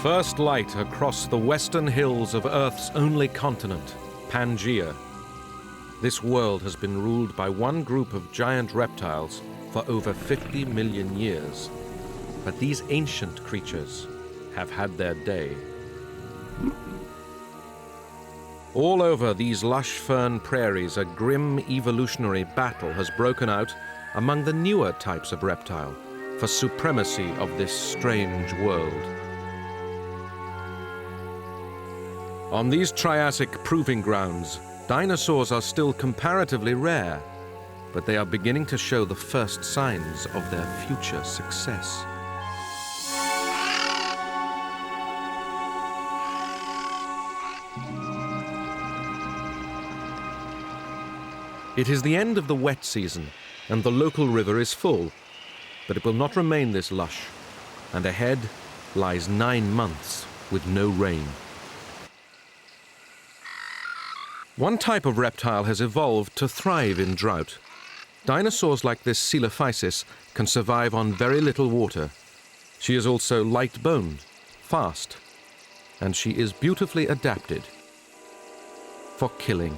First light across the western hills of Earth's only continent, Pangaea. This world has been ruled by one group of giant reptiles for over 50 million years. But these ancient creatures have had their day. All over these lush fern prairies, a grim evolutionary battle has broken out among the newer types of reptile for supremacy of this strange world. On these Triassic proving grounds, dinosaurs are still comparatively rare, but they are beginning to show the first signs of their future success. It is the end of the wet season, and the local river is full, but it will not remain this lush, and ahead lies 9 months with no rain. One type of reptile has evolved to thrive in drought. Dinosaurs like this Coelophysis can survive on very little water. She is also light-boned, fast, and she is beautifully adapted for killing.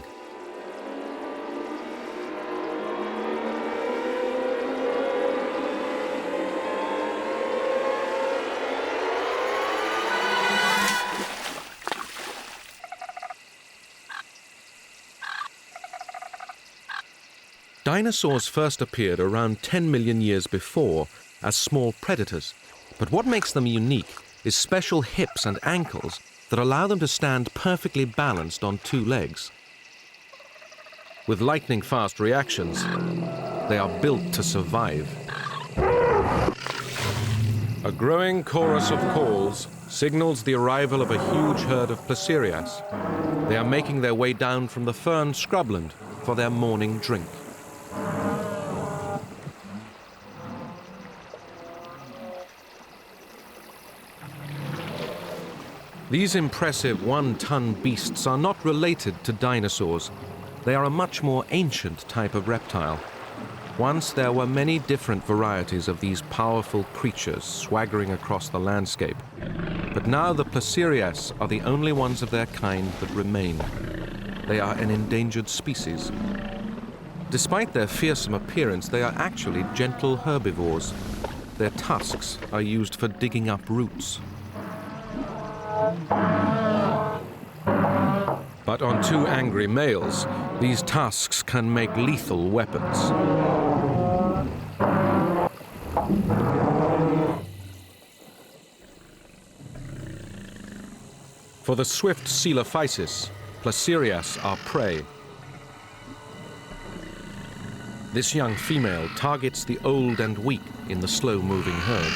Dinosaurs first appeared around 10 million years before as small predators, but what makes them unique is special hips and ankles that allow them to stand perfectly balanced on 2 legs. With lightning-fast reactions, they are built to survive. A growing chorus of calls signals the arrival of a huge herd of Placerias. They are making their way down from the fern scrubland for their morning drink. These impressive 1-ton beasts are not related to dinosaurs. They are a much more ancient type of reptile. Once there were many different varieties of these powerful creatures swaggering across the landscape, but now the Placerias are the only ones of their kind that remain. They are an endangered species. Despite their fearsome appearance, they are actually gentle herbivores. Their tusks are used for digging up roots. But on 2 angry males, these tusks can make lethal weapons. For the swift Coelophysis, Placerias are prey. This young female targets the old and weak in the slow-moving herd.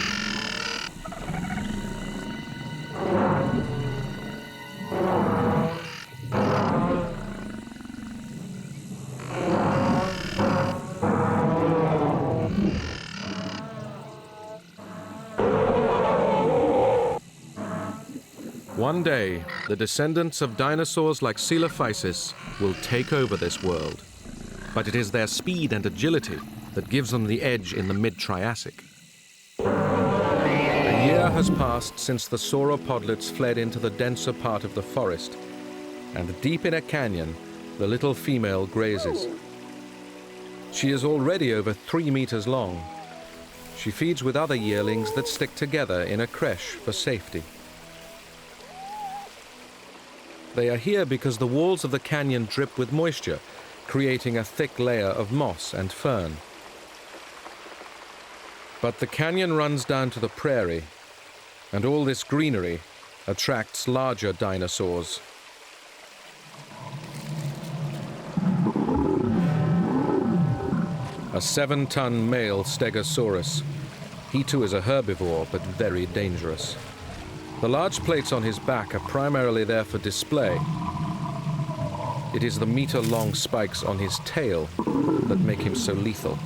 One day, the descendants of dinosaurs like Coelophysis will take over this world. But it is their speed and agility that gives them the edge in the mid-Triassic. A year has passed since the sauropodlets fled into the denser part of the forest, and deep in a canyon, the little female grazes. She is already over 3 meters long. She feeds with other yearlings that stick together in a creche for safety. They are here because the walls of the canyon drip with moisture, creating a thick layer of moss and fern. But the canyon runs down to the prairie, and all this greenery attracts larger dinosaurs. A 7-ton male Stegosaurus. He too is a herbivore, but very dangerous. The large plates on his back are primarily there for display. It is the meter-long spikes on his tail that make him so lethal.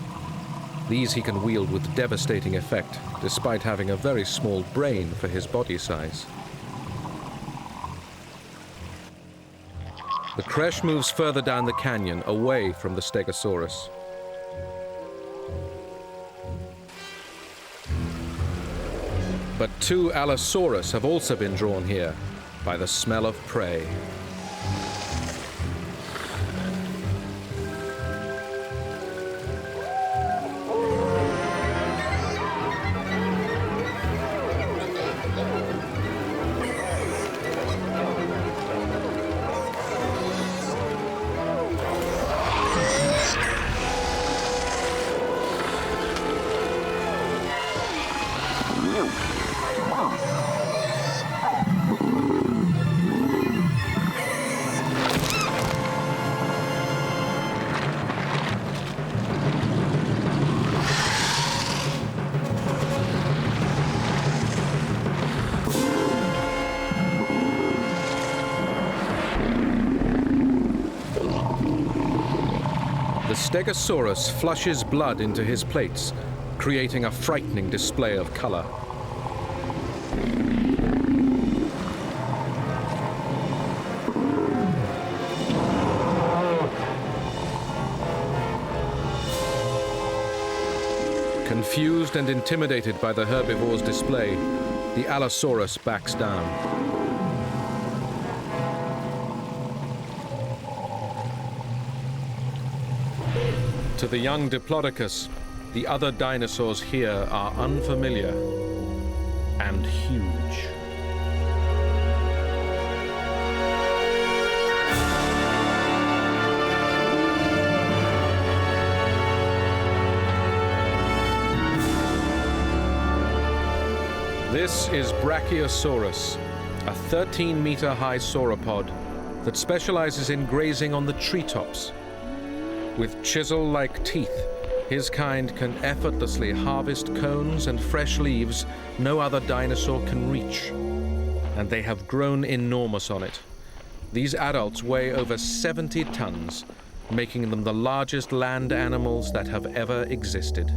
These he can wield with devastating effect, despite having a very small brain for his body size. The creche moves further down the canyon, away from the Stegosaurus. But 2 Allosaurus have also been drawn here by the smell of prey. The Stegosaurus flushes blood into his plates, creating a frightening display of color. Confused and intimidated by the herbivore's display, the Allosaurus backs down. To the young Diplodocus, the other dinosaurs here are unfamiliar and huge. This is Brachiosaurus, a 13-meter-high sauropod that specializes in grazing on the treetops. With chisel-like teeth, his kind can effortlessly harvest cones and fresh leaves no other dinosaur can reach. And they have grown enormous on it. These adults weigh over 70 tons, making them the largest land animals that have ever existed.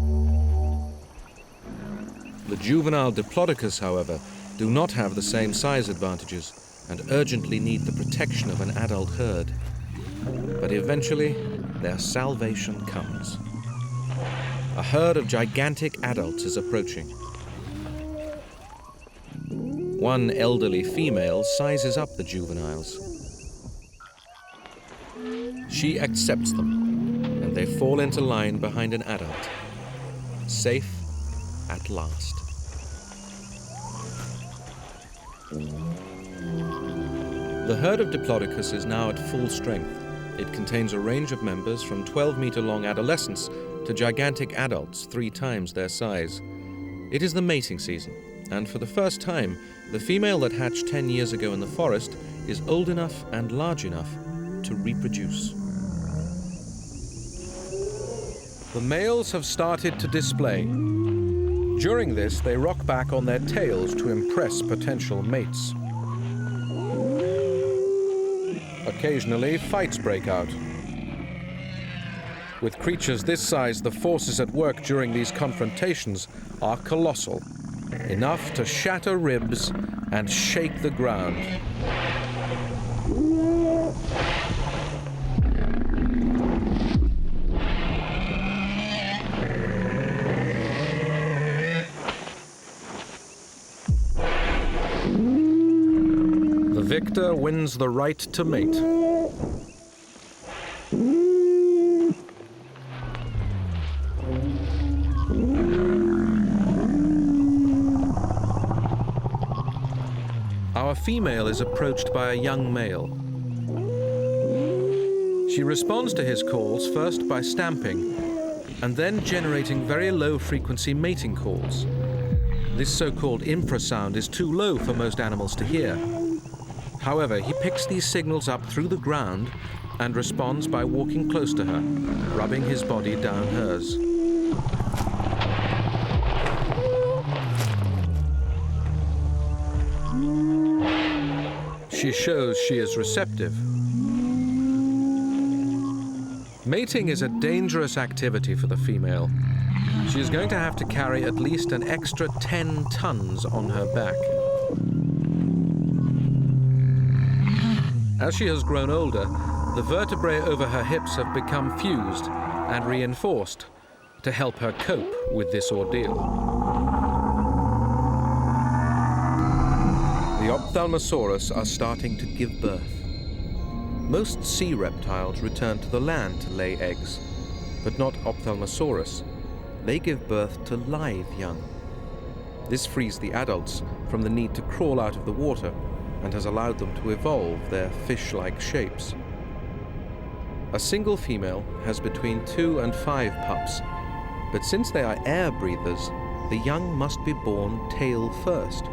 The juvenile Diplodocus, however, do not have the same size advantages and urgently need the protection of an adult herd. But eventually, their salvation comes. A herd of gigantic adults is approaching. One elderly female sizes up the juveniles. She accepts them, and they fall into line behind an adult. Safe at last. The herd of Diplodocus is now at full strength. It contains a range of members from 12-meter-long adolescents to gigantic adults 3 times their size. It is the mating season, and for the first time, the female that hatched 10 years ago in the forest is old enough and large enough to reproduce. The males have started to display. During this, they rock back on their tails to impress potential mates. Occasionally, fights break out. With creatures this size, the forces at work during these confrontations are colossal, enough to shatter ribs and shake the ground. The victor wins the right to mate. Our female is approached by a young male. She responds to his calls first by stamping, and then generating very low-frequency mating calls. This so-called infrasound is too low for most animals to hear. However, he picks these signals up through the ground and responds by walking close to her, rubbing his body down hers. She shows she is receptive. Mating is a dangerous activity for the female. She is going to have to carry at least an extra 10 tons on her back. As she has grown older, the vertebrae over her hips have become fused and reinforced to help her cope with this ordeal. The Ophthalmosaurus are starting to give birth. Most sea reptiles return to the land to lay eggs, but not Ophthalmosaurus. They give birth to live young. This frees the adults from the need to crawl out of the water and has allowed them to evolve their fish-like shapes. A single female has between 2 and 5 pups, but since they are air breathers, the young must be born tail first.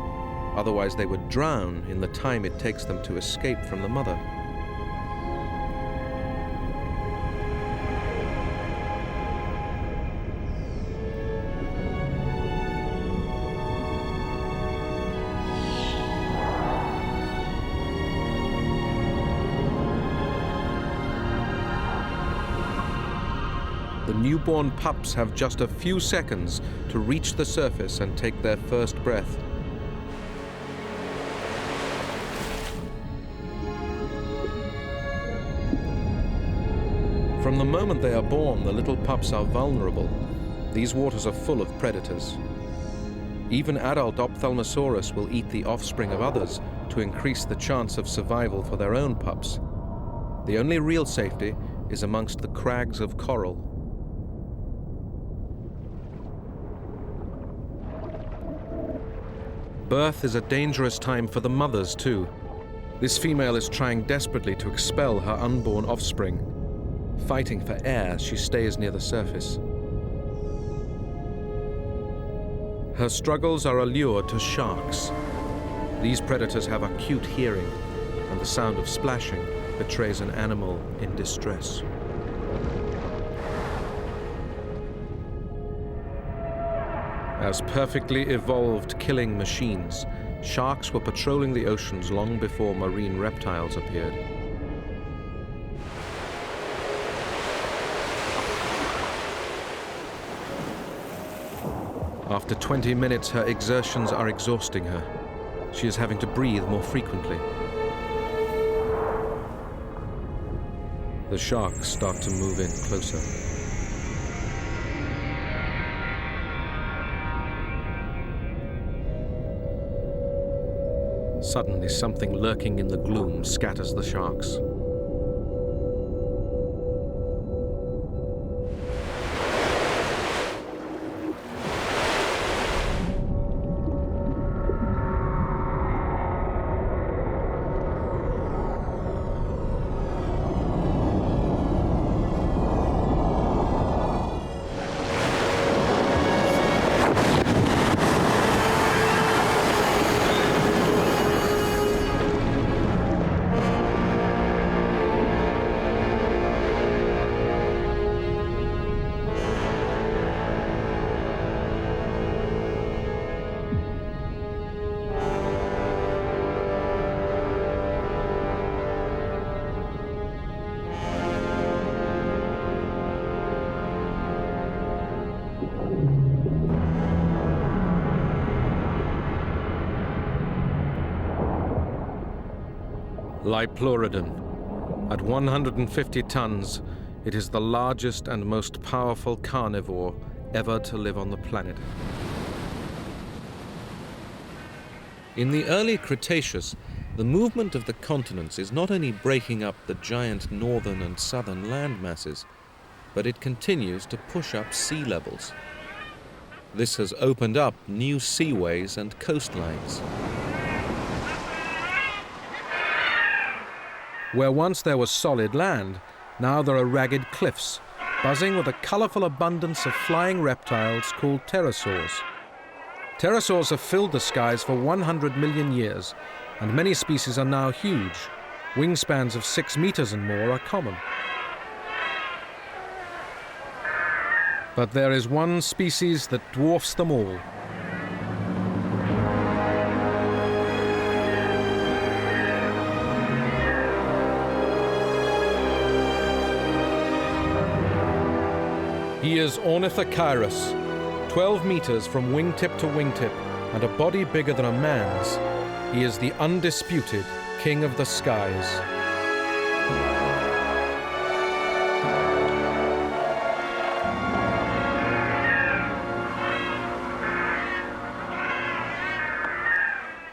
Otherwise they would drown in the time it takes them to escape from the mother. The newborn pups have just a few seconds to reach the surface and take their first breath. From the moment they are born, the little pups are vulnerable. These waters are full of predators. Even adult Ophthalmosaurus will eat the offspring of others to increase the chance of survival for their own pups. The only real safety is amongst the crags of coral. Birth is a dangerous time for the mothers too. This female is trying desperately to expel her unborn offspring. Fighting for air, she stays near the surface. Her struggles are a lure to sharks. These predators have acute hearing, and the sound of splashing betrays an animal in distress. As perfectly evolved killing machines, sharks were patrolling the oceans long before marine reptiles appeared. After 20 minutes, her exertions are exhausting her. She is having to breathe more frequently. The sharks start to move in closer. Suddenly, something lurking in the gloom scatters the sharks. Diplodocus. At 150 tons, it is the largest and most powerful carnivore ever to live on the planet. In the early Cretaceous, the movement of the continents is not only breaking up the giant northern and southern land masses, but it continues to push up sea levels. This has opened up new seaways and coastlines. Where once there was solid land, now there are ragged cliffs, buzzing with a colorful abundance of flying reptiles called pterosaurs. Pterosaurs have filled the skies for 100 million years, and many species are now huge. Wingspans of 6 meters and more are common. But there is one species that dwarfs them all. He is Ornithocheirus, 12 meters from wingtip to wingtip, and a body bigger than a man's. He is the undisputed king of the skies.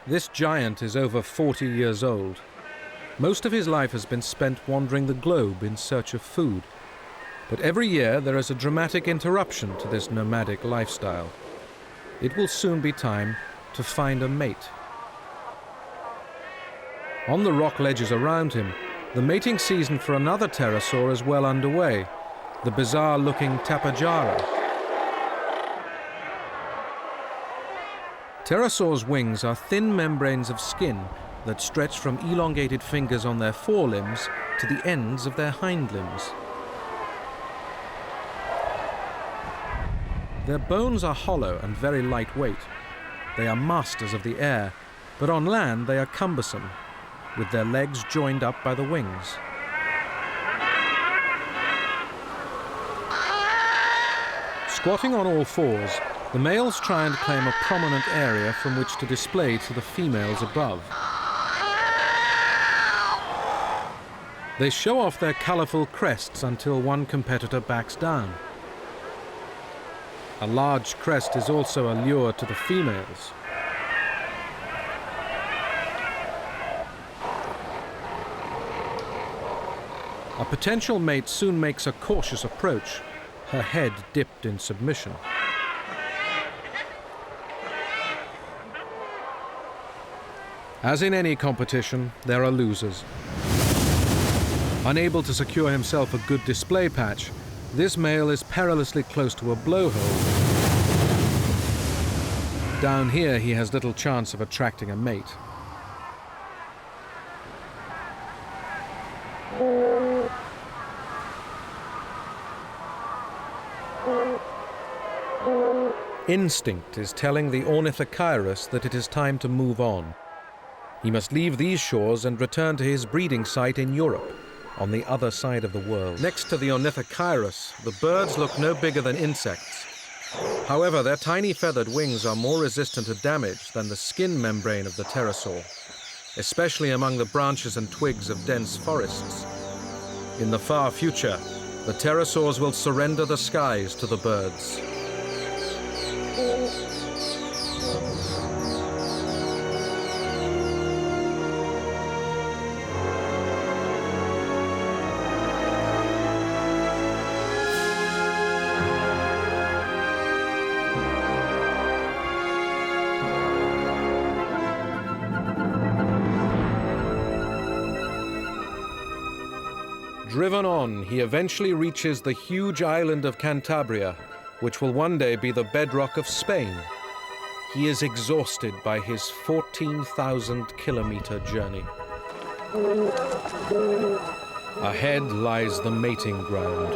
This giant is over 40 years old. Most of his life has been spent wandering the globe in search of food. But every year there is a dramatic interruption to this nomadic lifestyle. It will soon be time to find a mate. On the rock ledges around him, the mating season for another pterosaur is well underway, the bizarre-looking Tapajara. Pterosaurs' wings are thin membranes of skin that stretch from elongated fingers on their forelimbs to the ends of their hind limbs. Their bones are hollow and very lightweight. They are masters of the air, but on land they are cumbersome, with their legs joined up by the wings. Squatting on all fours, the males try and claim a prominent area from which to display to the females above. They show off their colourful crests until one competitor backs down. A large crest is also a lure to the females. A potential mate soon makes a cautious approach, her head dipped in submission. As in any competition, there are losers. Unable to secure himself a good display patch, this male is perilously close to a blowhole. Down here, he has little chance of attracting a mate. Instinct is telling the Ornithochirus that it is time to move on. He must leave these shores and return to his breeding site in Europe, on the other side of the world. Next to the Ornithochirus, the birds look no bigger than insects. However, their tiny feathered wings are more resistant to damage than the skin membrane of the pterosaur, especially among the branches and twigs of dense forests. In the far future, the pterosaurs will surrender the skies to the birds. Driven on, he eventually reaches the huge island of Cantabria, which will one day be the bedrock of Spain. He is exhausted by his 14,000-kilometer journey. Ahead lies the mating ground.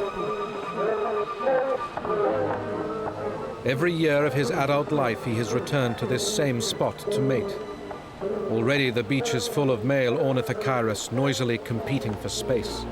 Every year of his adult life, he has returned to this same spot to mate. Already the beach is full of male Ornithochirus noisily competing for space.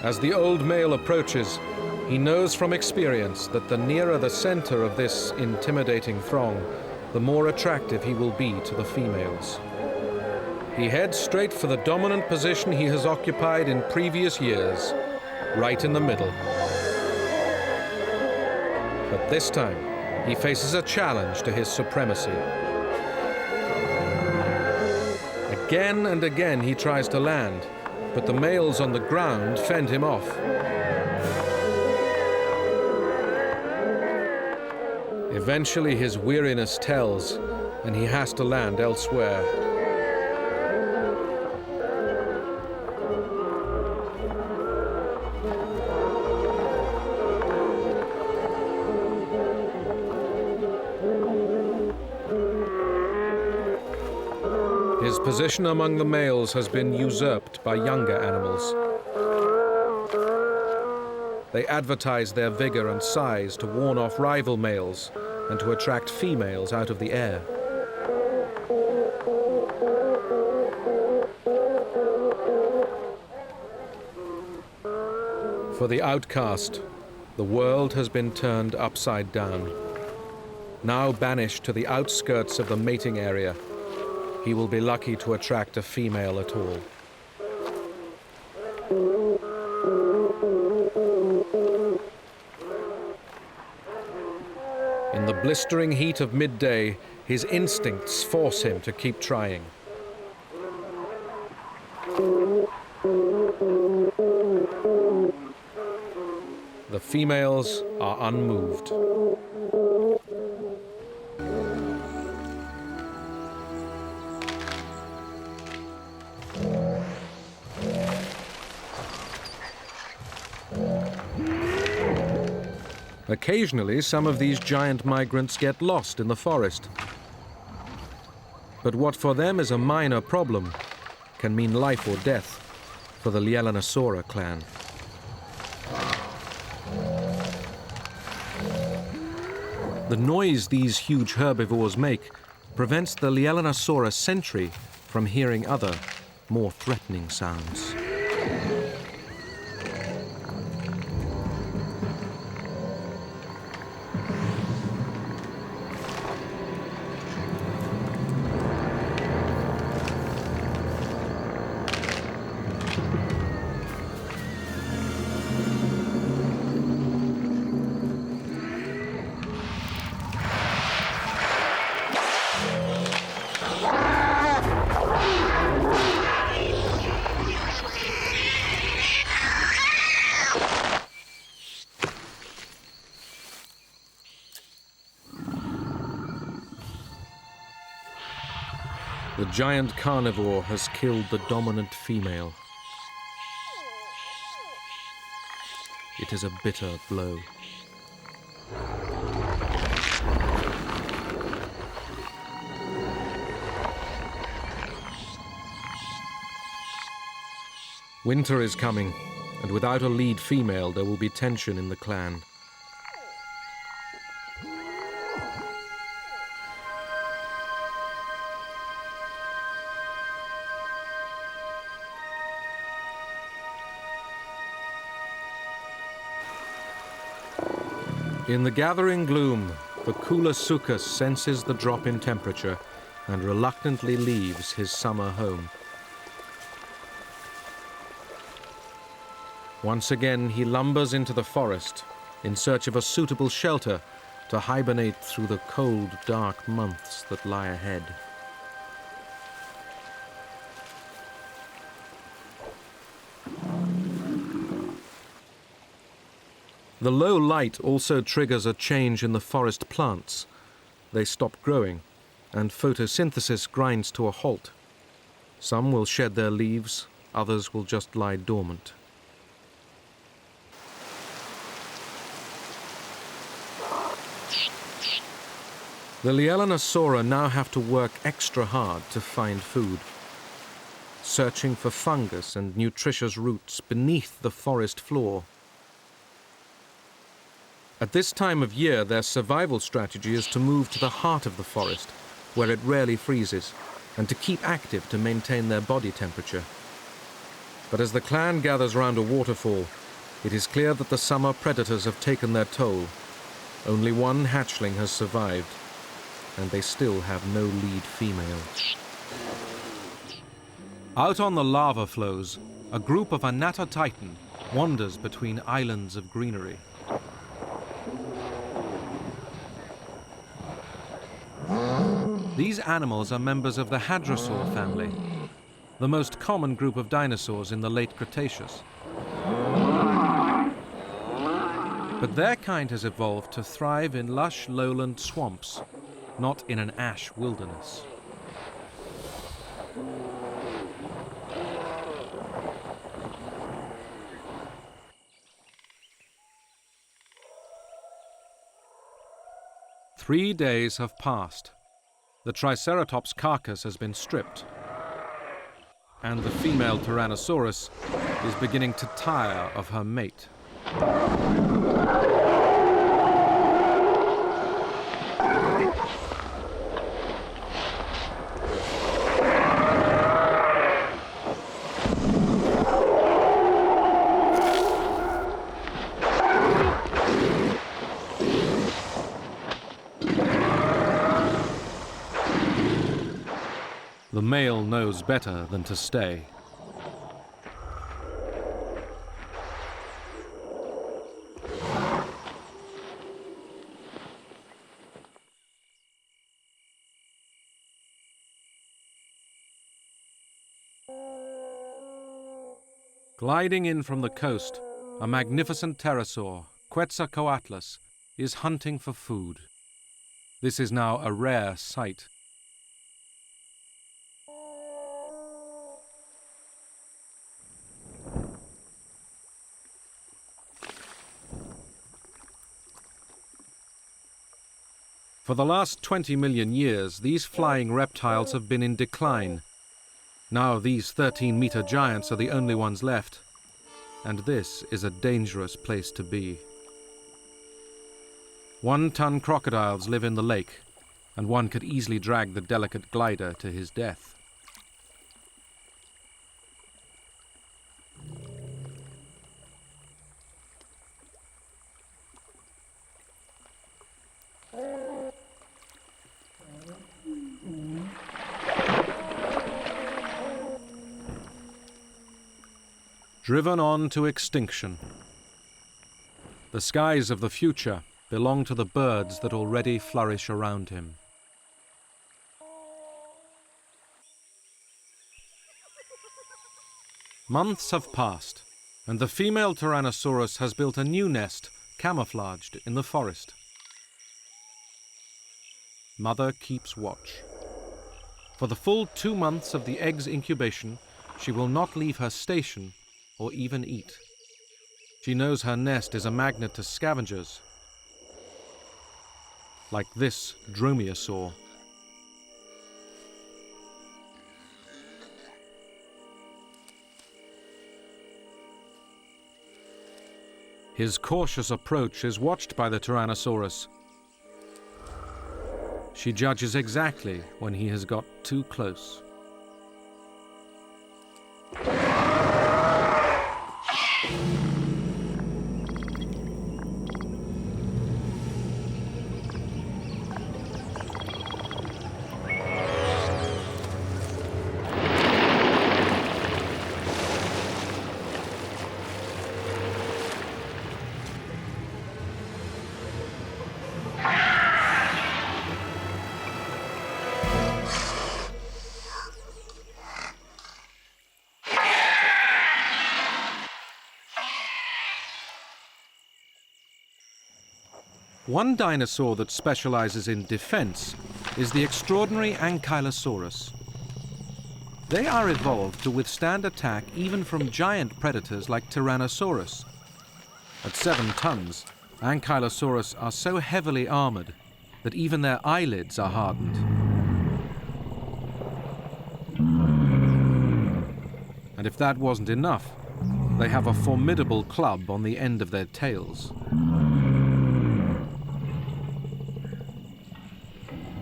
As the old male approaches, he knows from experience that the nearer the center of this intimidating throng, the more attractive he will be to the females. He heads straight for the dominant position he has occupied in previous years, right in the middle. But this time, he faces a challenge to his supremacy. Again and again he tries to land, but the males on the ground fend him off. Eventually his weariness tells, and he has to land elsewhere. His position among the males has been usurped by younger animals. They advertise their vigor and size to warn off rival males and to attract females out of the air. For the outcast, the world has been turned upside down. Now banished to the outskirts of the mating area, he will be lucky to attract a female at all. In the blistering heat of midday, his instincts force him to keep trying. The females are unmoved. Occasionally, some of these giant migrants get lost in the forest. But what for them is a minor problem can mean life or death for the Lielanosaura clan. The noise these huge herbivores make prevents the Lielanosaurus sentry from hearing other, more threatening sounds. The giant carnivore has killed the dominant female. It is a bitter blow. Winter is coming, and without a lead female, there will be tension in the clan. In the gathering gloom, the Koolasuchus senses the drop in temperature and reluctantly leaves his summer home. Once again, he lumbers into the forest in search of a suitable shelter to hibernate through the cold, dark months that lie ahead. The low light also triggers a change in the forest plants. They stop growing, and photosynthesis grinds to a halt. Some will shed their leaves, others will just lie dormant. The Lielanosaura now have to work extra hard to find food, searching for fungus and nutritious roots beneath the forest floor. At this time of year, their survival strategy is to move to the heart of the forest, where it rarely freezes, and to keep active to maintain their body temperature. But as the clan gathers round a waterfall, it is clear that the summer predators have taken their toll. Only one hatchling has survived, and they still have no lead female. Out on the lava flows, a group of Anatta Titan wanders between islands of greenery. These animals are members of the hadrosaur family, the most common group of dinosaurs in the late Cretaceous. But their kind has evolved to thrive in lush lowland swamps, not in an ash wilderness. Three days have passed. The Triceratops carcass has been stripped, and the female Tyrannosaurus is beginning to tire of her mate. The male knows better than to stay. Gliding in from the coast, a magnificent pterosaur, Quetzalcoatlus, is hunting for food. This is now a rare sight. For the last 20 million years, these flying reptiles have been in decline. Now these 13-meter giants are the only ones left, and this is a dangerous place to be. 1-ton crocodiles live in the lake, and one could easily drag the delicate glider to his death. Driven on to extinction. The skies of the future belong to the birds that already flourish around him. Months have passed, and the female Tyrannosaurus has built a new nest, camouflaged in the forest. Mother keeps watch. For the full 2 months of the egg's incubation, she will not leave her station or even eat. She knows her nest is a magnet to scavengers, like this dromaeosaur. His cautious approach is watched by the Tyrannosaurus. She judges exactly when he has got too close. One dinosaur that specializes in defense is the extraordinary Ankylosaurus. They are evolved to withstand attack even from giant predators like Tyrannosaurus. At 7 tons, Ankylosaurus are so heavily armored that even their eyelids are hardened. And if that wasn't enough, they have a formidable club on the end of their tails.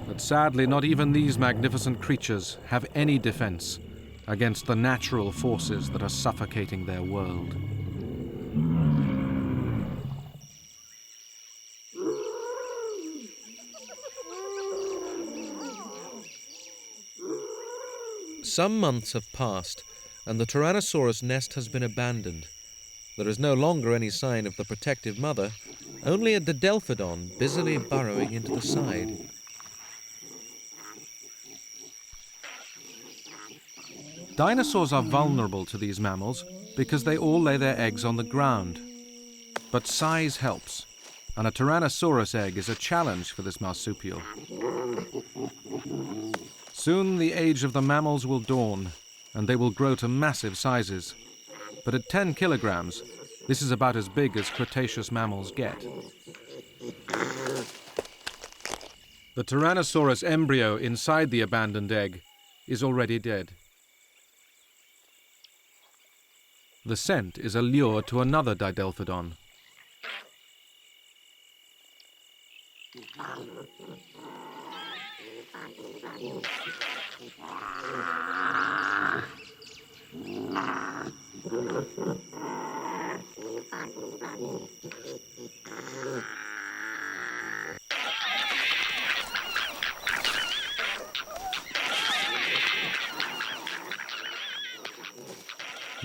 But sadly, not even these magnificent creatures have any defense against the natural forces that are suffocating their world. Some months have passed, and the Tyrannosaurus nest has been abandoned. There is no longer any sign of the protective mother, only a Didelphodon busily burrowing into the side. Dinosaurs are vulnerable to these mammals because they all lay their eggs on the ground. But size helps, and a Tyrannosaurus egg is a challenge for this marsupial. Soon the age of the mammals will dawn, and they will grow to massive sizes. But at 10 kilograms, this is about as big as Cretaceous mammals get. The Tyrannosaurus embryo inside the abandoned egg is already dead. The scent is a lure to another Didelphodon.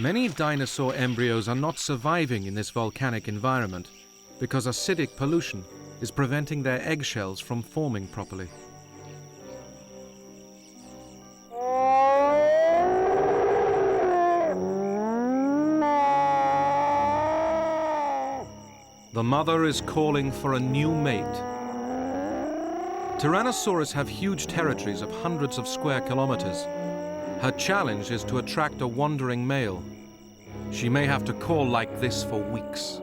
Many dinosaur embryos are not surviving in this volcanic environment because acidic pollution is preventing their eggshells from forming properly. The mother is calling for a new mate. Tyrannosaurus have huge territories of hundreds of square kilometers. Her challenge is to attract a wandering male. She may have to call like this for weeks.